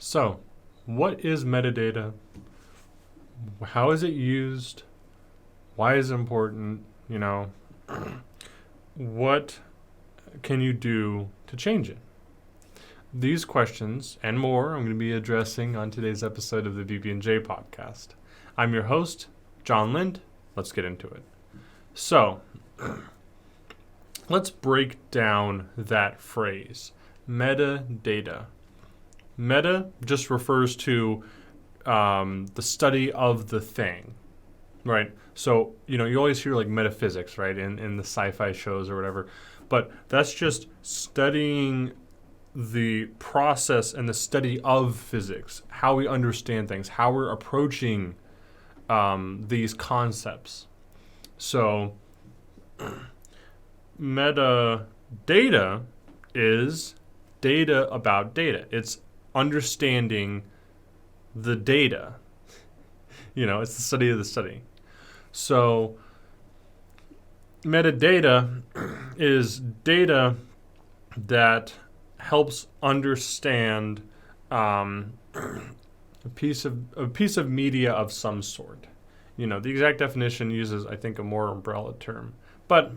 So, what is metadata? How is it used? Why is it important? What can you do to change it? These questions and more I'm going to be addressing on today's episode of the BB&J podcast. I'm your host, John Lind. Let's get into it. So, let's break down that phrase, metadata. Meta just refers to the study of the thing, right? So, you always hear like metaphysics, right, in the sci-fi shows or whatever. But that's just studying the process and the study of physics, how we understand things, how we're approaching these concepts. So, metadata is data about data. It's understanding the data. It's the study of the study. So, metadata is data that helps understand a piece of media of some sort. The exact definition uses, I think, a more umbrella term. But,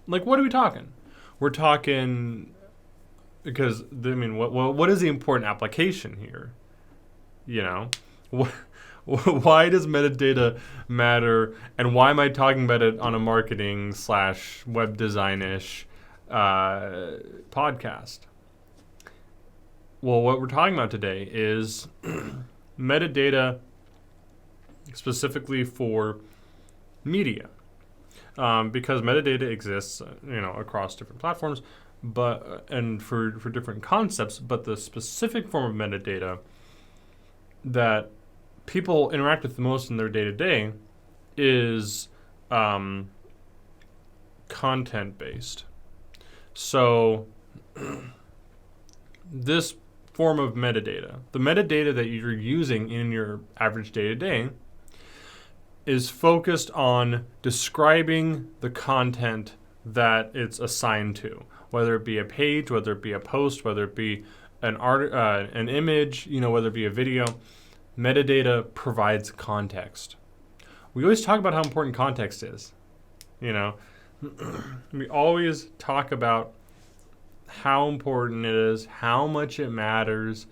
what are we talking? We're talking because, what is the important application here? Why does metadata matter, and why am I talking about it on a marketing / web design-ish podcast? Well, what we're talking about today is metadata specifically for media, because metadata exists, across different platforms, and for different concepts. But the specific form of metadata that people interact with the most in their day-to-day is content-based. So this form of metadata, the metadata that you're using in your average day-to-day, is focused on describing the content that it's assigned to, whether it be a page, whether it be a post, whether it be an image, whether it be a video. Metadata provides context. We always talk about how important context is. We always talk about how important it is, how much it matters,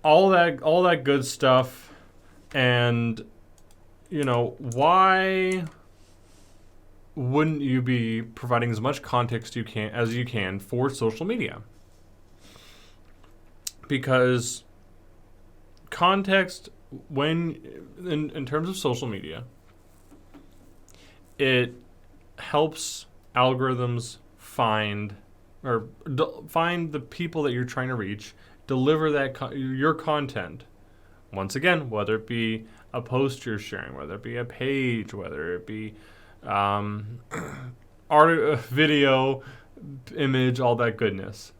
all that good stuff. And why wouldn't you be providing as much context as you can for social media? Because context, when in terms of social media, it helps algorithms find the people that you're trying to reach, deliver your content. Once again, whether it be a post you're sharing, whether it be a page, whether it be video, image, all that goodness.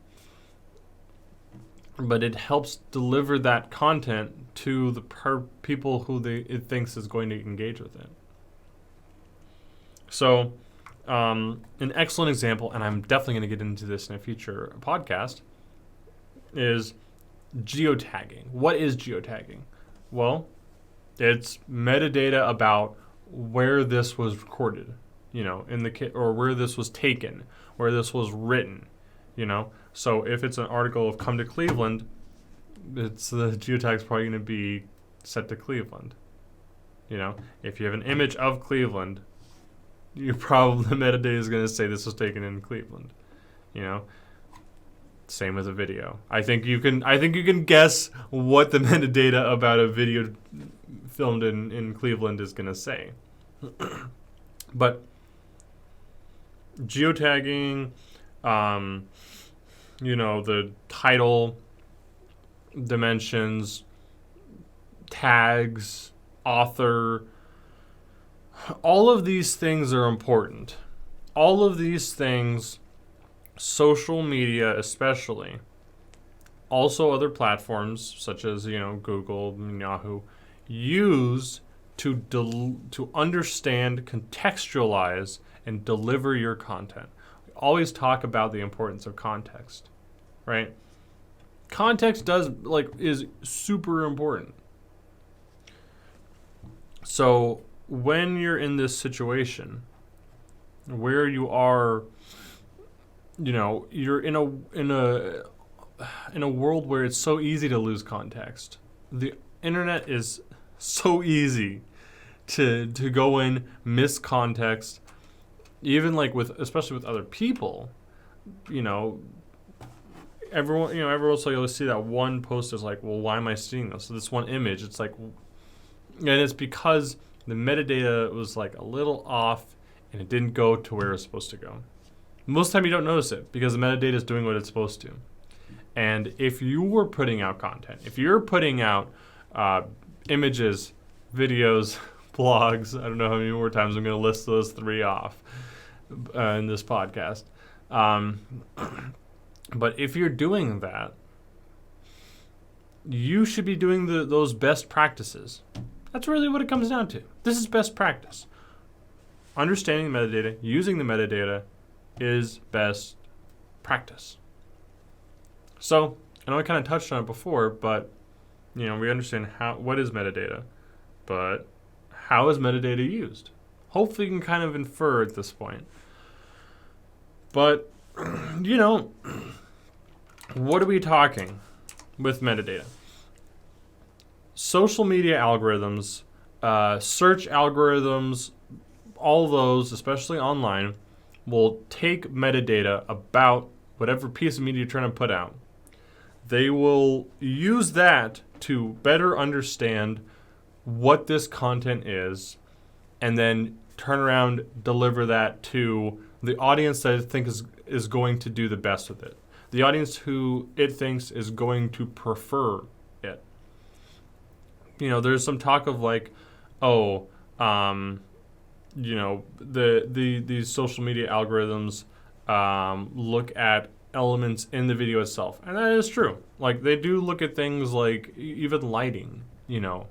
But it helps deliver that content to the people who it thinks is going to engage with it. So, an excellent example, and I'm definitely going to get into this in a future podcast, is geotagging. What is geotagging? Well, it's metadata about where this was recorded, or where this was taken, where this was written, So if it's an article of "Come to Cleveland," the geotag's probably going to be set to Cleveland. If you have an image of Cleveland, the metadata is going to say this was taken in Cleveland. Same with a video. I think you can guess what the metadata about a video filmed in Cleveland is going to say. But geotagging, the title, dimensions, tags, author, all of these things are important. All of these things, social media especially, also other platforms such as Google and Yahoo, use to understand, contextualize, and deliver your content. We always talk about the importance of context, right? context is super important. So when you're in this situation where you are, you're in a world where it's so easy to lose context. The internet is so easy to go in, miss context, even especially with other people. Every once in a while you'll see that one post is like, well, why am I seeing this? So this one image, it's like, and it's because the metadata was like a little off and it didn't go to where it's supposed to go. Most of the time you don't notice it because the metadata is doing what it's supposed to. And if you were putting out content, if you're putting out images, videos, blogs, I don't know how many more times I'm going to list those 3 off in this podcast. But if you're doing that, you should be doing those best practices. That's really what it comes down to. This is best practice. Understanding the metadata, using the metadata is best practice. So, I know I kind of touched on it before, but we understand what is metadata, but how is metadata used? Hopefully you can kind of infer at this point. But, what are we talking with metadata? Social media algorithms, search algorithms, all those, especially online, will take metadata about whatever piece of media you're trying to put out. They will use that to better understand what this content is, and then turn around, deliver that to the audience that it thinks is going to do the best with it. The audience who it thinks is going to prefer it. There's some talk of these social media algorithms look at elements in the video itself, and that is true. Like, they do look at things like even lighting,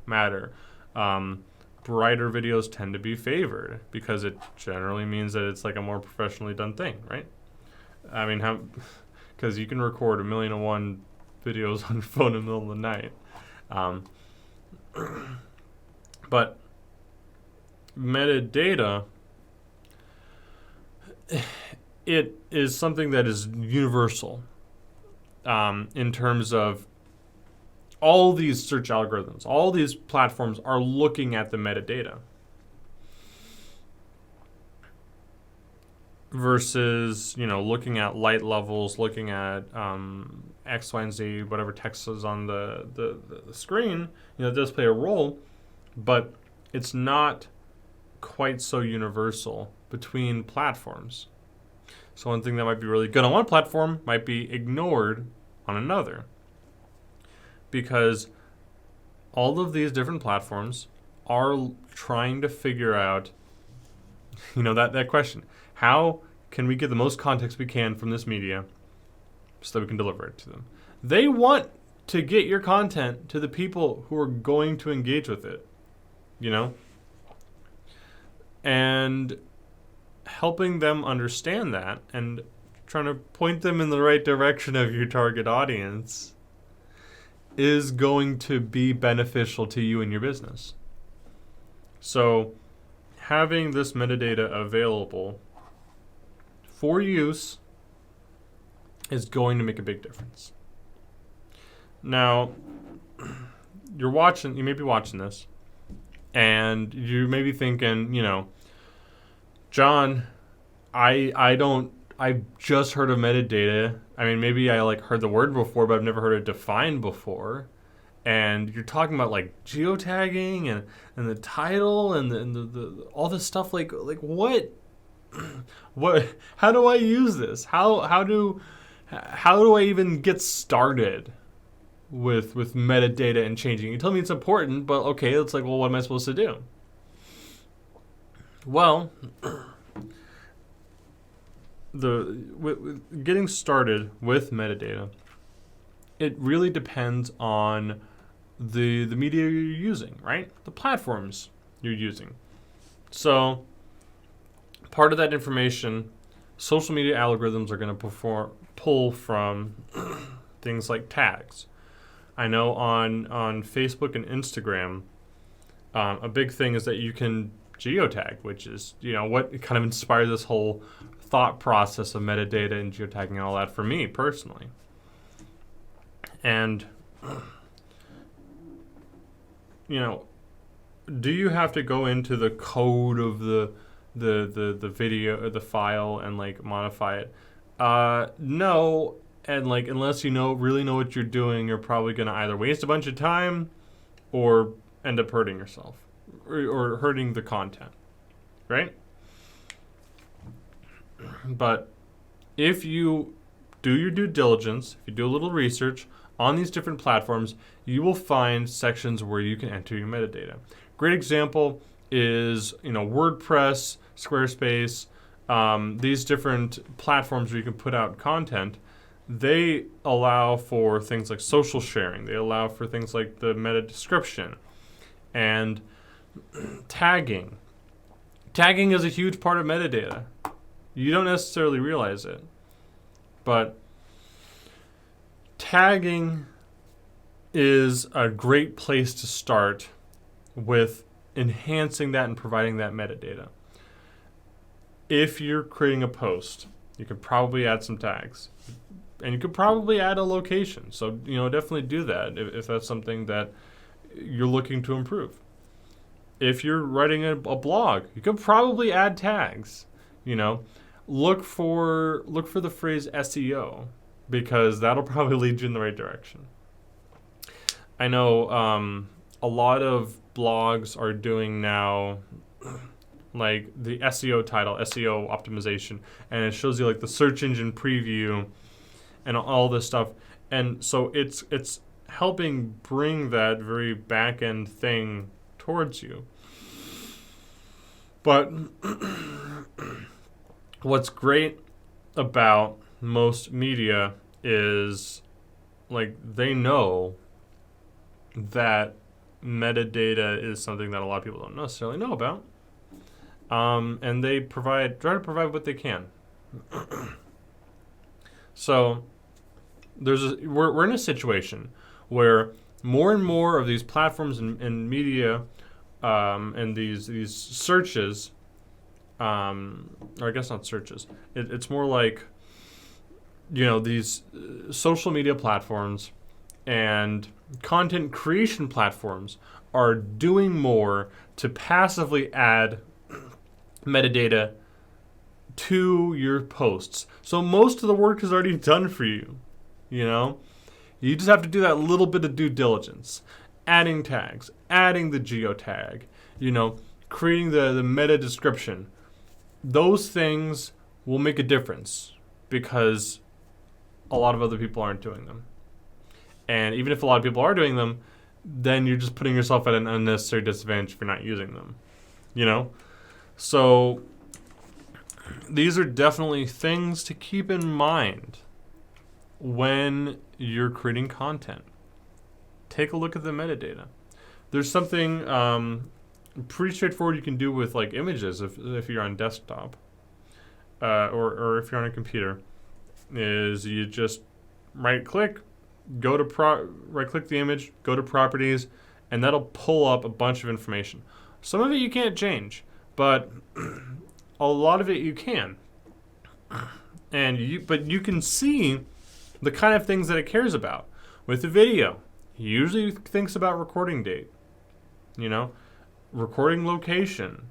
matter. Brighter videos tend to be favored because it generally means that it's like a more professionally done thing, right? I mean, because you can record 1,000,001 videos on your phone in the middle of the night. But metadata, it is something that is universal in terms of all these search algorithms. All these platforms are looking at the metadata versus, looking at light levels, looking at X, Y, and Z, whatever text is on the screen. It does play a role, but it's not quite so universal between platforms. So one thing that might be really good on one platform might be ignored on another, because all of these different platforms are trying to figure out, that question. How can we get the most context we can from this media so that we can deliver it to them? They want to get your content to the people who are going to engage with it, and helping them understand that and trying to point them in the right direction of your target audience is going to be beneficial to you and your business. So having this metadata available for use is going to make a big difference. Now, you may be watching this, and you may be thinking, John, I've just heard of metadata. I mean, maybe I heard the word before, but I've never heard it defined before. And you're talking about geotagging and the title and the all this stuff. Like what? How do I use this? How do I even get started with metadata and changing? You tell me it's important, but okay, it's like, well, what am I supposed to do? Well, getting started with metadata, it really depends on the media you're using, right? The platforms you're using. So part of that information, social media algorithms are going to pull from things like tags. I know on Facebook and Instagram, a big thing is that you can geotag, which is, what kind of inspired this whole thought process of metadata and geotagging and all that for me personally. And, do you have to go into the code of the video or the file and modify it? No. And unless you really know what you're doing, you're probably going to either waste a bunch of time or end up hurting yourself or hurting the content, right? But if you do your due diligence, if you do a little research on these different platforms, you will find sections where you can enter your metadata. Great example is, WordPress, Squarespace, these different platforms where you can put out content. They allow for things like social sharing. They allow for things like the meta description and tagging. Tagging is a huge part of metadata. You don't necessarily realize it, but tagging is a great place to start with enhancing that and providing that metadata. If you're creating a post, you could probably add some tags. And you could probably add a location. So, definitely do that if that's something that you're looking to improve. If you're writing a blog, you could probably add tags. Look for the phrase SEO, because that'll probably lead you in the right direction. I know a lot of blogs are doing now like the SEO title, SEO optimization, and it shows you the search engine preview and all this stuff. And so it's helping bring that very back end thing towards you. But what's great about most media is they know that metadata is something that a lot of people don't necessarily know about. And they try to provide what they can. So we're in a situation where more and more of these platforms and media and these searches, or I guess not searches, it's more like these social media platforms and content creation platforms are doing more to passively add metadata to your posts. So most of the work is already done for you. You just have to do that little bit of due diligence, adding tags, adding the geotag, creating the meta description. Those things will make a difference because a lot of other people aren't doing them. And even if a lot of people are doing them, then you're just putting yourself at an unnecessary disadvantage if you're not using them. So these are definitely things to keep in mind when you're creating content. Take a look at the metadata. There's something pretty straightforward you can do with images if you're on desktop or if you're on a computer. Is you just right click the image, go to properties, and that'll pull up a bunch of information. Some of it you can't change, but a lot of it you can. But you can see the kind of things that it cares about. With the video, it usually thinks about recording date, recording location,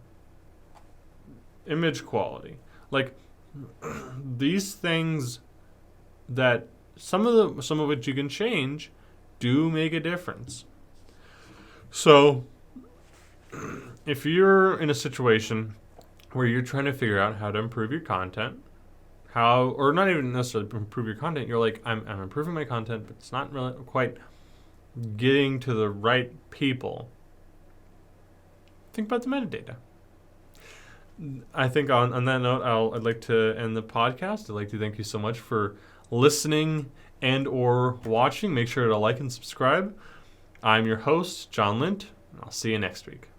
image quality. These things that some of which you can change do make a difference. So if you're in a situation where you're trying to figure out how to improve your content, or not even necessarily improve your content, you're like, I'm improving my content, but it's not really quite getting to the right people. Think about the metadata. I think on that note, I'd like to end the podcast. I'd like to thank you so much for listening and or watching. Make sure to like and subscribe. I'm your host, John Lint, and I'll see you next week.